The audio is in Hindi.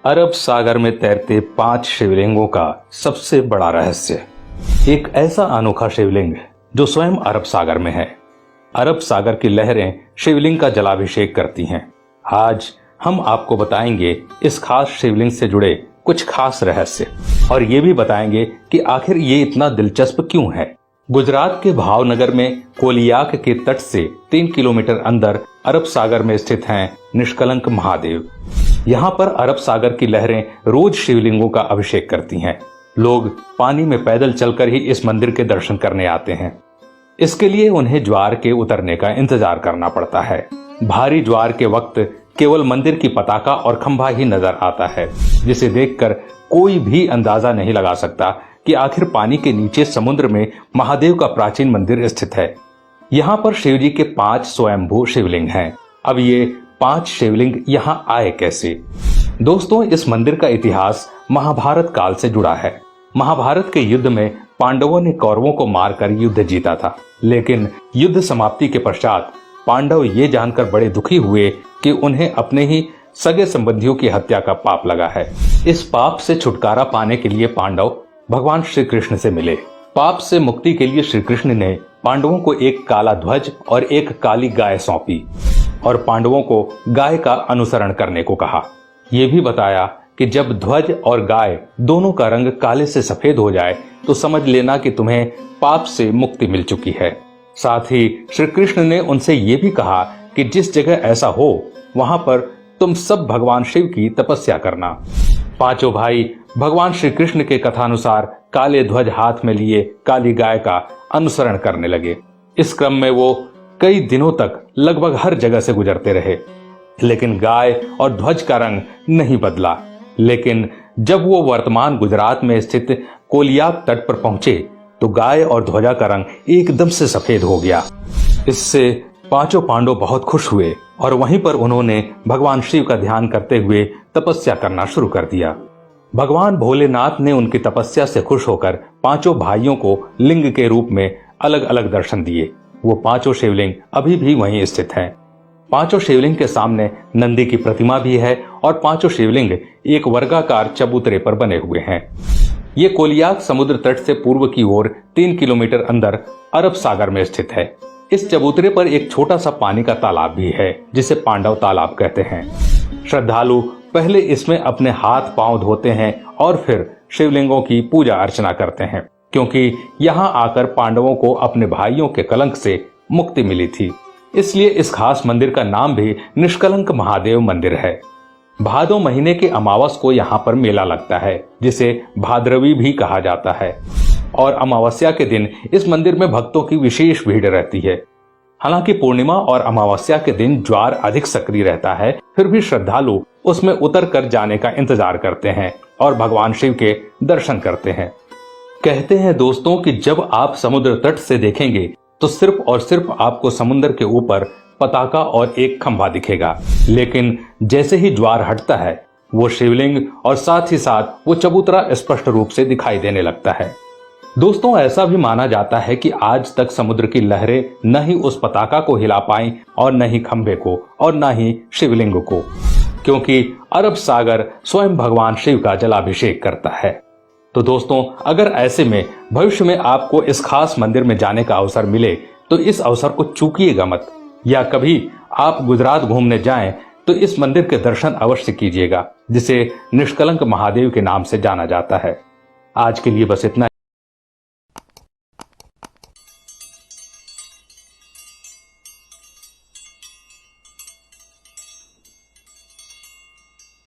अरब सागर में तैरते 5 शिवलिंगों का सबसे बड़ा रहस्य। एक ऐसा अनोखा शिवलिंग जो स्वयं अरब सागर में है। अरब सागर की लहरें शिवलिंग का जलाभिषेक करती हैं। आज हम आपको बताएंगे इस खास शिवलिंग से जुड़े कुछ खास रहस्य और ये भी बताएंगे कि आखिर ये इतना दिलचस्प क्यों है। गुजरात के भावनगर में कोलियाक के तट से 3 किलोमीटर अंदर अरब सागर में स्थित हैं निष्कलंक महादेव। यहाँ पर अरब सागर की लहरें रोज शिवलिंगों का अभिषेक करती हैं। लोग पानी में पैदल चलकर ही इस मंदिर के दर्शन करने आते हैं। इसके लिए उन्हें ज्वार के उतरने का इंतजार करना पड़ता है। भारी ज्वार के वक्त केवल मंदिर की पताका और खंभा ही नजर आता है, जिसे देखकर कोई भी अंदाजा नहीं लगा सकता कि आखिर पानी के नीचे समुद्र में महादेव का प्राचीन मंदिर स्थित है। यहाँ पर शिव जी के 5 स्वयंभू शिवलिंग हैं। अब ये 5 शिवलिंग यहाँ आए कैसे? दोस्तों, इस मंदिर का इतिहास महाभारत काल से जुड़ा है। महाभारत के युद्ध में पांडवों ने कौरवों को मारकर युद्ध जीता था, लेकिन युद्ध समाप्ति के पश्चात पांडव ये जानकर बड़े दुखी हुए कि उन्हें अपने ही सगे संबंधियों की हत्या का पाप लगा है। इस पाप से छुटकारा पाने के लिए पांडव भगवान श्री कृष्ण से मिले। पाप से मुक्ति के लिए श्री कृष्ण ने पांडवों को एक काला ध्वज और एक काली गाय सौंपी और पांडवों को गाय का अनुसरण करने को कहा। यह भी बताया कि जब ध्वज और गाय दोनों का रंग काले से सफेद हो जाए तो समझ लेना कि तुम्हें पाप से मुक्ति मिल चुकी है। साथ ही श्री कृष्ण ने उनसे ये भी कहा कि जिस जगह ऐसा हो वहां पर तुम सब भगवान शिव की तपस्या करना। पांचों भाई भगवान श्री कृष्ण के कथानुसार काले ध्वज हाथ में लिए काली गाय का अनुसरण करने लगे। इस क्रम में वो कई दिनों तक लगभग हर जगह से गुजरते रहे, लेकिन गाय और ध्वज का रंग नहीं बदला। लेकिन जब वो वर्तमान गुजरात में स्थित कोलियाक तट पर पहुंचे तो गाय और ध्वजा का रंग एकदम से सफेद हो गया। इससे पांचों पांडव बहुत खुश हुए और वहीं पर उन्होंने भगवान शिव का ध्यान करते हुए तपस्या करना शुरू कर दिया। भगवान भोलेनाथ ने उनकी तपस्या से खुश होकर पांचों भाइयों को लिंग के रूप में अलग अलग दर्शन दिए। वो पांचों शिवलिंग अभी भी वहीं स्थित हैं। पांचों शिवलिंग के सामने नंदी की प्रतिमा भी है और पांचों शिवलिंग एक वर्गाकार चबूतरे पर बने हुए हैं। ये कोलियाक समुद्र तट से पूर्व की ओर 3 किलोमीटर अंदर अरब सागर में स्थित है। इस चबूतरे पर एक छोटा सा पानी का तालाब भी है, जिसे पांडव तालाब कहते हैं। श्रद्धालु पहले इसमें अपने हाथ पांव धोते हैं और फिर शिवलिंगों की पूजा अर्चना करते हैं, क्योंकि यहाँ आकर पांडवों को अपने भाइयों के कलंक से मुक्ति मिली थी। इसलिए इस खास मंदिर का नाम भी निष्कलंक महादेव मंदिर है। भादो महीने के अमावस को यहाँ पर मेला लगता है, जिसे भाद्रवी भी कहा जाता है, और अमावस्या के दिन इस मंदिर में भक्तों की विशेष भीड़ रहती है। हालांकि पूर्णिमा और अमावस्या के दिन ज्वार अधिक सक्रिय रहता है, फिर भी श्रद्धालु उसमें उतर कर जाने का इंतजार करते हैं और भगवान शिव के दर्शन करते हैं। कहते हैं दोस्तों कि जब आप समुद्र तट से देखेंगे तो सिर्फ और सिर्फ आपको समुद्र के ऊपर पताका और एक खंभा दिखेगा, लेकिन जैसे ही ज्वार हटता है वो शिवलिंग और साथ ही साथ वो चबूतरा स्पष्ट रूप से दिखाई देने लगता है। दोस्तों, ऐसा भी माना जाता है कि आज तक समुद्र की लहरें न ही उस पताका को हिला पाई और न ही खंभे को और न ही शिवलिंग को, क्योंकि अरब सागर स्वयं भगवान शिव का जलाभिषेक करता है। तो दोस्तों, अगर ऐसे में भविष्य में आपको इस खास मंदिर में जाने का अवसर मिले तो इस अवसर को चूकिएगा मत, या कभी आप गुजरात घूमने जाएं तो इस मंदिर के दर्शन अवश्य कीजिएगा, जिसे निष्कलंक महादेव के नाम से जाना जाता है। आज के लिए बस इतना